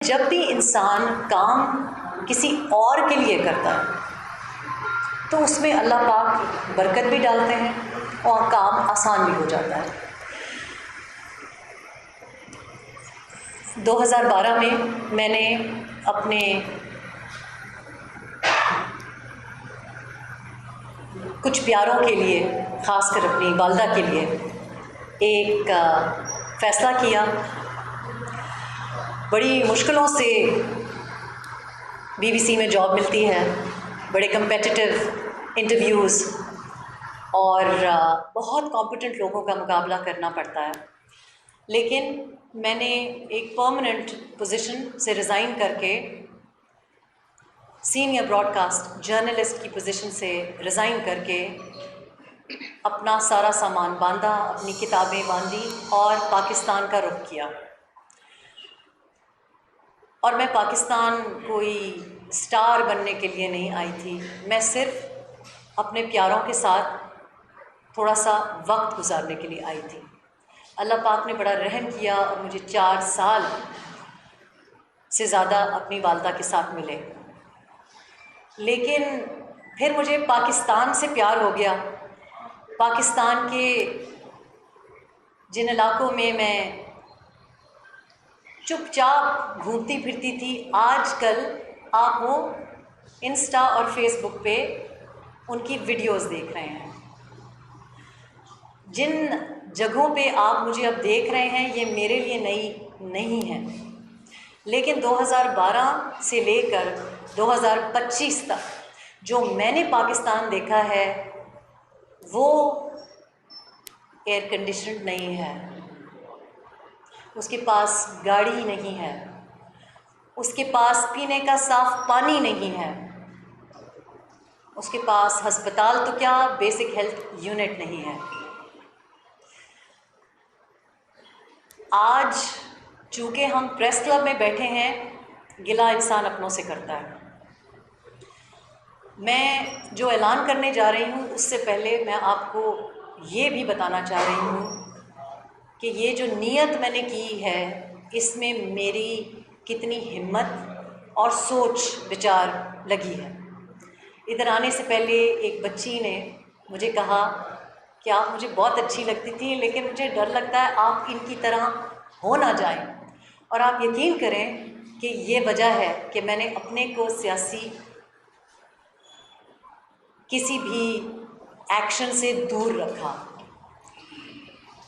جب بھی انسان کام کسی اور کے لیے کرتا ہے تو اس میں اللہ پاک برکت بھی ڈالتے ہیں اور کام آسان بھی ہو جاتا ہے۔ 2012 میں میں نے اپنے کچھ پیاروں کے لیے، خاص کر اپنی والدہ کے لیے ایک فیصلہ کیا۔ بڑی مشکلوں سے BBC میں جاب ملتی ہے، بڑے کمپیٹیٹیو انٹرویوز اور بہت کمپیٹنٹ لوگوں کا مقابلہ کرنا پڑتا ہے، لیکن میں نے ایک پرماننٹ پوزیشن سے ریزائن کر کے، سینئر براڈ کاسٹ جرنلسٹ کی پوزیشن سے ریزائن کر کے اپنا سارا سامان باندھا، اپنی کتابیں باندھی اور پاکستان کا رخ کیا۔ اور میں پاکستان کوئی سٹار بننے کے لیے نہیں آئی تھی، میں صرف اپنے پیاروں کے ساتھ تھوڑا سا وقت گزارنے کے لیے آئی تھی۔ اللہ پاک نے بڑا رحم کیا اور مجھے 4 سال سے زیادہ اپنی والدہ کے ساتھ ملے، لیکن پھر مجھے پاکستان سے پیار ہو گیا۔ پاکستان کے جن علاقوں میں میں چپ چاپ گھومتی پھرتی تھی، آج کل آپ وہ انسٹا اور فیس بک پہ ان کی ویڈیوز دیکھ رہے ہیں۔ جن جگہوں پہ آپ مجھے اب دیکھ رہے ہیں یہ میرے لیے نئی نہیں ہے، لیکن 2012 سے لے کر 2025 تک جو میں نے پاکستان دیکھا ہے وہ ایئر کنڈیشنڈ نہیں ہے، اس کے پاس گاڑی نہیں ہے، اس کے پاس پینے کا صاف پانی نہیں ہے، اس کے پاس ہسپتال تو کیا بیسک ہیلتھ یونٹ نہیں ہے۔ آج چونکہ ہم پریس کلب میں بیٹھے ہیں، گلہ انسان اپنوں سے کرتا ہے۔ میں جو اعلان کرنے جا رہی ہوں اس سے پہلے میں آپ کو یہ بھی بتانا چاہ رہی ہوں کہ یہ جو نیت میں نے کی ہے اس میں میری کتنی ہمت اور سوچ بچار لگی ہے۔ ادھر آنے سے پہلے ایک بچی نے مجھے کہا کہ آپ مجھے بہت اچھی لگتی تھی، لیکن مجھے ڈر لگتا ہے آپ ان کی طرح ہو نہ جائیں، اور آپ یقین کریں کہ یہ وجہ ہے کہ میں نے اپنے کو سیاسی کسی بھی ایکشن سے دور رکھا۔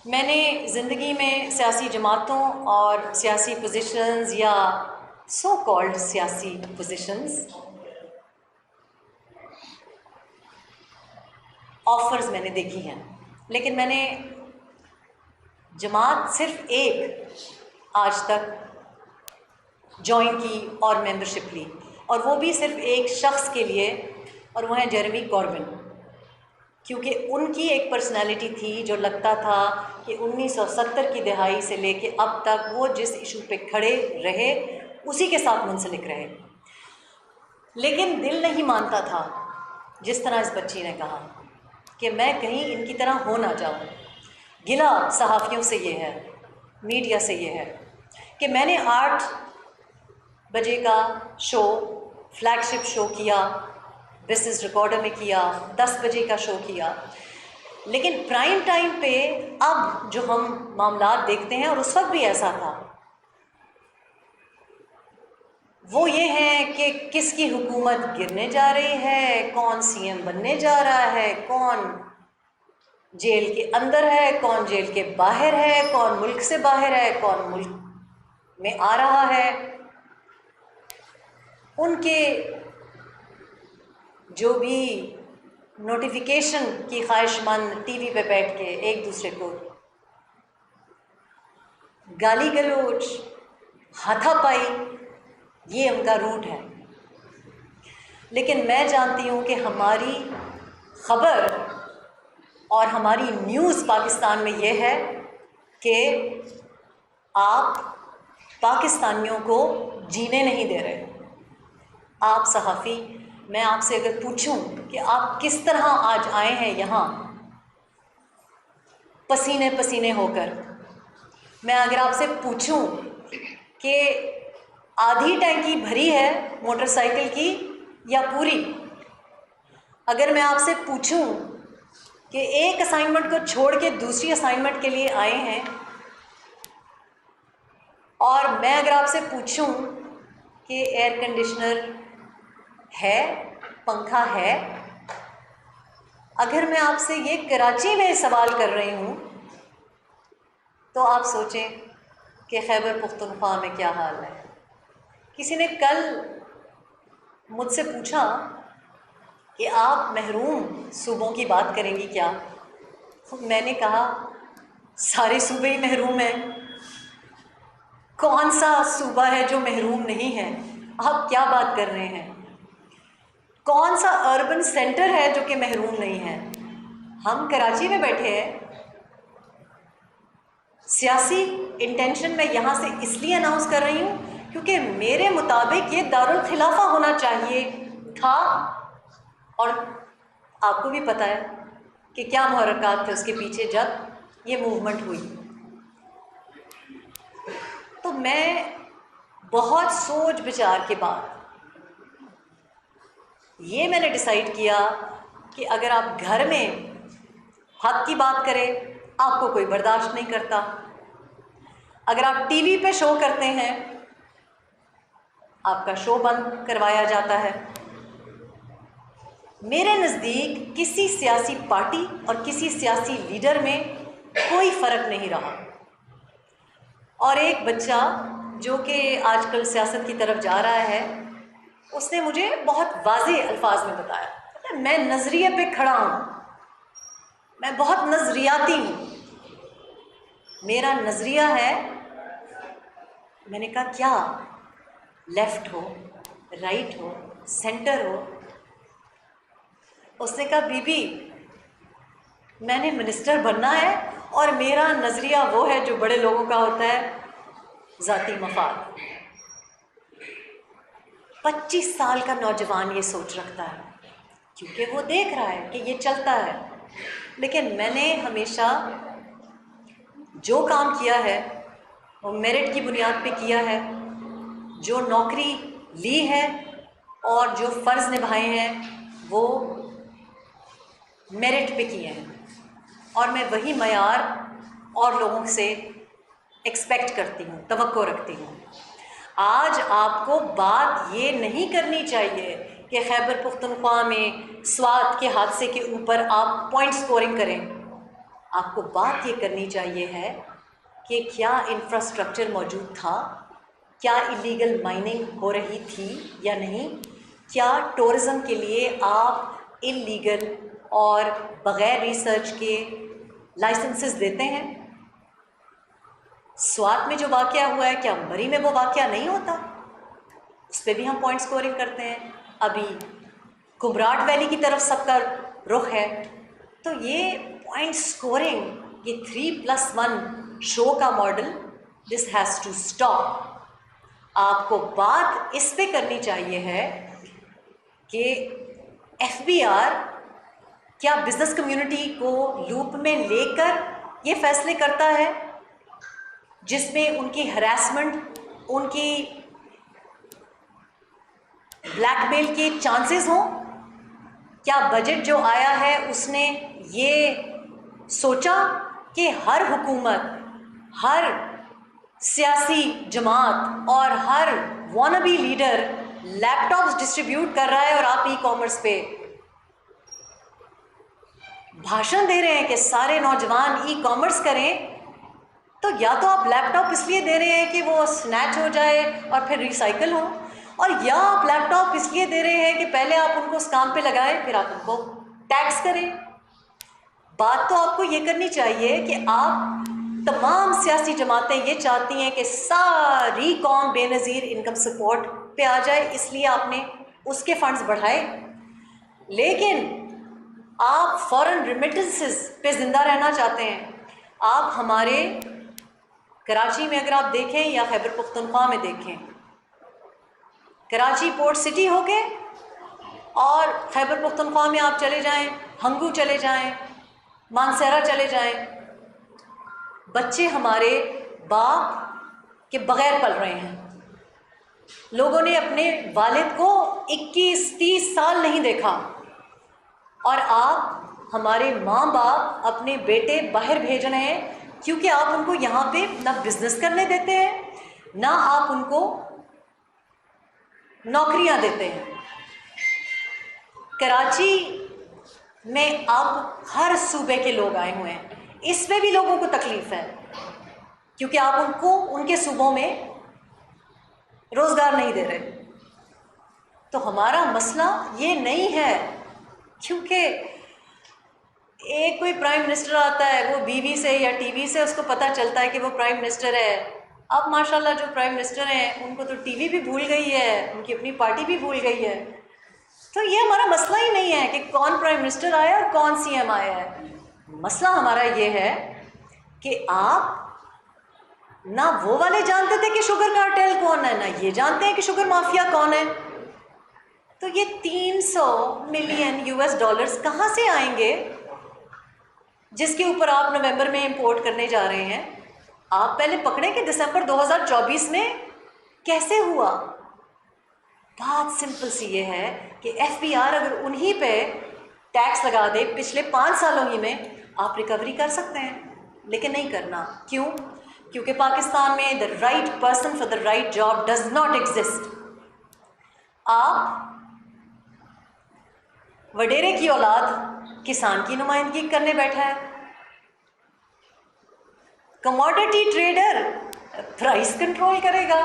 میں نے زندگی میں سیاسی جماعتوں اور سیاسی پوزیشنز یا سو کالڈ سیاسی پوزیشنز آفرز میں نے دیکھی ہیں، لیکن میں نے جماعت صرف ایک آج تک جوائن کی اور ممبرشپ لی، اور وہ بھی صرف ایک شخص کے لیے، اور وہ ہیں جیریمی کوربن، کیونکہ ان کی ایک پرسنالٹی تھی جو لگتا تھا کہ 1970 کی دہائی سے لے کے اب تک وہ جس ایشو پہ کھڑے رہے اسی کے ساتھ منسلک رہے، لیکن دل نہیں مانتا تھا، جس طرح اس بچی نے کہا کہ میں کہیں ان کی طرح ہو نہ جاؤں۔ گلہ صحافیوں سے یہ ہے، میڈیا سے یہ ہے کہ میں نے 8 بجے کا شو، فلیگ شپ شو کیا، بزنس ریکارڈر میں کیا، 10 بجے کا شو کیا، لیکن پرائم ٹائم پہ اب جو ہم معاملات دیکھتے ہیں، اور اس وقت بھی ایسا تھا، وہ یہ ہیں کہ کس کی حکومت گرنے جا رہی ہے، کون CM بننے جا رہا ہے، کون جیل کے اندر ہے، کون جیل کے باہر ہے، کون ملک سے باہر ہے، کون ملک میں آ رہا ہے۔ ان کے جو بھی نوٹیفیکیشن کی خواہش مند ٹی وی پہ بیٹھ کے ایک دوسرے کو گالی گلوچ، ہاتھا پائی، یہ ان کا روٹ ہے، لیکن میں جانتی ہوں کہ ہماری خبر اور ہماری نیوز پاکستان میں یہ ہے کہ آپ پاکستانیوں کو جینے نہیں دے رہے۔ آپ صحافی، میں آپ سے اگر پوچھوں کہ آپ کس طرح آج آئے ہیں یہاں پسینے پسینے ہو کر، میں اگر آپ سے پوچھوں کہ آدھی ٹینکی بھری ہے موٹر سائیکل کی یا پوری؟ اگر میں آپ سے پوچھوں کہ ایک اسائنمنٹ کو چھوڑ کے دوسری اسائنمنٹ کے لیے آئے ہیں، اور میں اگر آپ سے پوچھوں کہ ایئر کنڈیشنر ہے، پنکھا ہے، اگر میں آپ سے یہ کراچی میں سوال کر رہی ہوں تو آپ سوچیں کہ خیبر پختونخوا میں کیا حال ہے۔ کسی نے کل مجھ سے پوچھا کہ آپ محروم صوبوں کی بات کریں گی کیا؟ میں نے کہا سارے صوبے ہی محروم ہیں، کون سا صوبہ ہے جو محروم نہیں ہے؟ آپ کیا بات کر رہے ہیں؟ کون سا اربن سینٹر ہے جو کہ محروم نہیں ہے؟ ہم کراچی میں بیٹھے ہیں۔ سیاسی انٹینشن میں یہاں سے اس لیے اناؤنس کر رہی ہوں کیونکہ میرے مطابق یہ دارالخلافہ ہونا چاہیے تھا، اور آپ کو بھی پتہ ہے کہ کیا محرکات تھے اس کے پیچھے جب یہ موومنٹ ہوئی۔ تو میں بہت سوچ بچار کے بعد یہ میں نے ڈیسائیڈ کیا کہ اگر آپ گھر میں حق کی بات کریں آپ کو کوئی برداشت نہیں کرتا، اگر آپ ٹی وی پہ شو کرتے ہیں آپ کا شو بند کروایا جاتا ہے۔ میرے نزدیک کسی سیاسی پارٹی اور کسی سیاسی لیڈر میں کوئی فرق نہیں رہا۔ اور ایک بچہ جو کہ آج کل سیاست کی طرف جا رہا ہے، اس نے مجھے بہت واضح الفاظ میں بتایا، میں نظریے پہ کھڑا ہوں، میں بہت نظریاتی ہوں، میرا نظریہ ہے۔ میں نے کہا کیا؟ لیفٹ ہو، رائٹ ہو، سینٹر ہو؟ اس نے کہا بی بی میں نے منسٹر بننا ہے اور میرا نظریہ وہ ہے جو بڑے لوگوں کا ہوتا ہے، ذاتی مفاد۔ 25 سال کا نوجوان یہ سوچ رکھتا ہے کیونکہ وہ دیکھ رہا ہے کہ یہ چلتا ہے۔ لیکن میں نے ہمیشہ جو کام کیا ہے وہ میرٹ کی بنیاد پہ کیا ہے، جو نوکری لی ہے اور جو فرض نبھائے ہیں وہ میرٹ پہ کیے ہیں، اور میں وہی معیار اور لوگوں سے ایکسپیکٹ کرتی ہوں، توقع رکھتی ہوں۔ آج آپ کو بات یہ نہیں کرنی چاہیے کہ خیبر پختونخوا میں سوات کے حادثے کے اوپر آپ پوائنٹ سکورنگ کریں۔ آپ کو بات یہ کرنی چاہیے ہے کہ کیا انفراسٹرکچر موجود تھا، کیا ایلیگل مائننگ ہو رہی تھی یا نہیں، کیا ٹورزم کے لیے آپ انلیگل اور بغیر ریسرچ کے لائسنسز دیتے ہیں۔ سوات میں جو واقعہ ہوا ہے کیا مری میں وہ واقعہ نہیں ہوتا؟ اس پہ بھی ہم پوائنٹ سکورنگ کرتے ہیں۔ ابھی کمراٹ ویلی کی طرف سب کا رخ ہے، تو یہ پوائنٹ سکورنگ، یہ 3+1 شو کا model, this has to stop. آپ کو بات اس پہ کرنی چاہیے ہے کہ ایف بی آر کیا بزنس کمیونٹی کو لوپ میں لے کر یہ فیصلے کرتا ہے جس میں ان کی ہراسمنٹ، ان کی بلیک میل کے چانسز ہوں؟ کیا بجٹ جو آیا ہے اس نے یہ سوچا کہ ہر حکومت، ہر سیاسی جماعت اور ہر وانبی لیڈر لیپ ٹاپس ڈسٹریبیوٹ کر رہا ہے اور آپ ای کامرس پہ بھاشن دے رہے ہیں کہ سارے نوجوان ای کامرس کریں؟ تو یا تو آپ لیپ ٹاپ اس لیے دے رہے ہیں کہ وہ سنیچ ہو جائے اور پھر ریسائیکل ہو، اور یا آپ لیپ ٹاپ اس لیے دے رہے ہیں کہ پہلے آپ ان کو اس کام پہ لگائیں پھر آپ ان کو ٹیکس کریں۔ بات تو آپ کو یہ کرنی چاہیے کہ آپ تمام سیاسی جماعتیں یہ چاہتی ہیں کہ ساری قوم بے نظیر انکم سپورٹ پہ آ جائے، اس لیے آپ نے اس کے فنڈز بڑھائے، لیکن آپ فورن ریمیٹنسز پہ زندہ رہنا چاہتے ہیں۔ آپ ہمارے کراچی میں اگر آپ دیکھیں یا خیبر پختونخوا میں دیکھیں، کراچی پورٹ سٹی ہو کے اور خیبر پختونخوا میں آپ چلے جائیں، ہنگو چلے جائیں، مانسہرہ چلے جائیں، بچے ہمارے باپ کے بغیر پل رہے ہیں۔ لوگوں نے اپنے والد کو 21-30 سال نہیں دیکھا، اور آپ ہمارے ماں باپ اپنے بیٹے باہر بھیج رہے ہیں کیونکہ آپ ان کو یہاں پہ نہ بزنس کرنے دیتے ہیں، نہ آپ ان کو نوکریاں دیتے ہیں۔ کراچی میں اب ہر صوبے کے لوگ آئے ہوئے ہیں، اس میں بھی لوگوں کو تکلیف ہے کیونکہ آپ ان کو ان کے صوبوں میں روزگار نہیں دے رہے۔ تو ہمارا مسئلہ یہ نہیں ہے، کیونکہ ایک کوئی پرائم منسٹر آتا ہے، وہ بی بی سے یا ٹی وی سے اس کو پتہ چلتا ہے کہ وہ پرائم منسٹر ہے۔ اب ماشاءاللہ جو پرائم منسٹر ہیں ان کو تو ٹی وی بھی بھول گئی ہے، ان کی اپنی پارٹی بھی بھول گئی ہے۔ تو یہ ہمارا مسئلہ ہی نہیں ہے کہ کون پرائم منسٹر آیا اور کون سی ایم آیا ہے۔ مسئلہ ہمارا یہ ہے کہ آپ نہ وہ والے جانتے تھے کہ شوگر کارٹیل کون ہے، نہ یہ جانتے ہیں کہ شوگر مافیا کون ہے۔ تو یہ 300 ملین US ڈالرز کہاں سے آئیں گے جس کے اوپر آپ نومبر میں امپورٹ کرنے جا رہے ہیں؟ آپ پہلے پکڑیں کہ دسمبر 2024 میں کیسے ہوا۔ بات سمپل سی یہ ہے کہ FBR اگر انہی پہ ٹیکس لگا دے پچھلے 5 سالوں ہی میں، آپ ریکوری کر سکتے ہیں، لیکن نہیں کرنا۔ کیوں؟ کیونکہ پاکستان میں the right person for the right job does not exist۔ آپ وڈیرے کی اولاد کسان کی نمائندگی کرنے بیٹھا ہے، کموڈٹی ٹریڈر پرائس کنٹرول کرے گا۔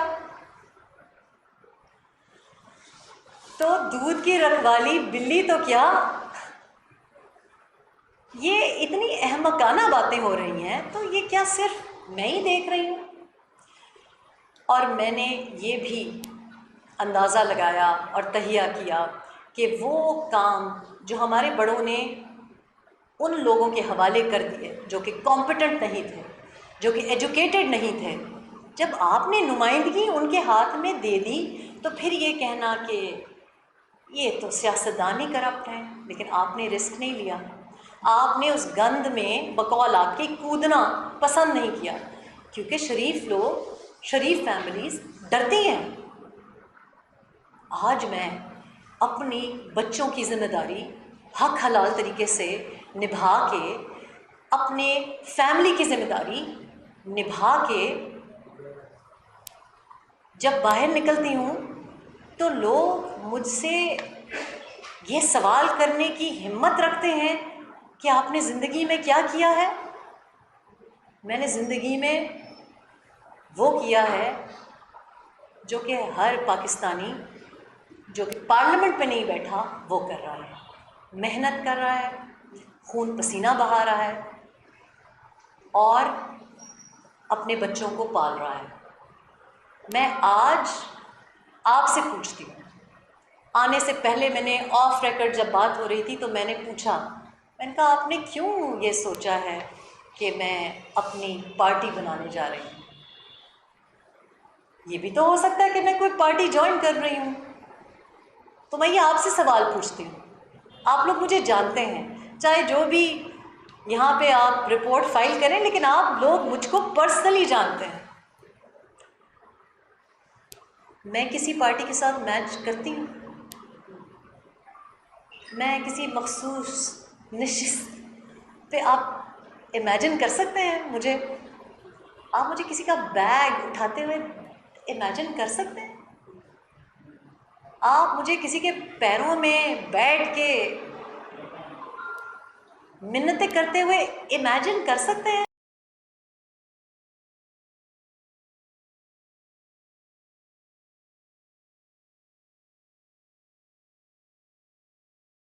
تو دودھ کی رکھوالی بلی تو کیا، یہ اتنی احمقانہ باتیں ہو رہی ہیں۔ تو یہ کیا صرف میں ہی دیکھ رہی ہوں؟ اور میں نے یہ بھی اندازہ لگایا اور تہیہ کیا کہ وہ کام جو ہمارے بڑوں نے ان لوگوں کے حوالے کر دیے جو کہ کمپیٹنٹ نہیں تھے، جو کہ ایجوکیٹڈ نہیں تھے، جب آپ نے نمائندگی ان کے ہاتھ میں دے دی تو پھر یہ کہنا کہ یہ تو سیاستدان ہی کرپٹ ہیں۔ لیکن آپ نے رسک نہیں لیا، آپ نے اس گند میں بقول آپ کے کودنا پسند نہیں کیا، کیونکہ شریف لوگ، شریف فیملیز ڈرتی ہیں۔ آج میں اپنی بچوں کی ذمہ داری حق حلال طریقے سے نبھا کے، اپنے فیملی کی ذمہ داری نبھا کے جب باہر نکلتی ہوں تو لوگ مجھ سے یہ سوال کرنے کی ہمت رکھتے ہیں کہ آپ نے زندگی میں کیا کیا ہے؟ میں نے زندگی میں وہ کیا ہے جو کہ ہر پاکستانی جو کہ پارلیمنٹ پہ نہیں بیٹھا وہ کر رہا ہے، محنت کر رہا ہے، خون پسینہ بہا رہا ہے اور اپنے بچوں کو پال رہا ہے۔ میں آج آپ سے پوچھتی ہوں، آنے سے پہلے میں نے آف ریکارڈ جب بات ہو رہی تھی تو میں نے پوچھا، میں نے کہا آپ نے کیوں یہ سوچا ہے کہ میں اپنی پارٹی بنانے جا رہی ہوں؟ یہ بھی تو ہو سکتا ہے کہ میں کوئی پارٹی جوائن کر رہی ہوں۔ تو میں یہ آپ سے سوال پوچھتی ہوں، آپ لوگ مجھے جانتے ہیں، چاہے جو بھی یہاں پہ آپ رپورٹ فائل کریں، لیکن آپ لوگ مجھ کو پرسنلی جانتے ہیں۔ میں کسی پارٹی کے ساتھ میچ کرتی ہوں؟ میں کسی مخصوص نشست پہ آپ امیجن کر سکتے ہیں مجھے؟ آپ مجھے کسی کا بیگ اٹھاتے ہوئے امیجن کر سکتے ہیں؟ آپ مجھے کسی کے پیروں میں بیٹھ کے منتیں کرتے ہوئے امیجن کر سکتے ہیں؟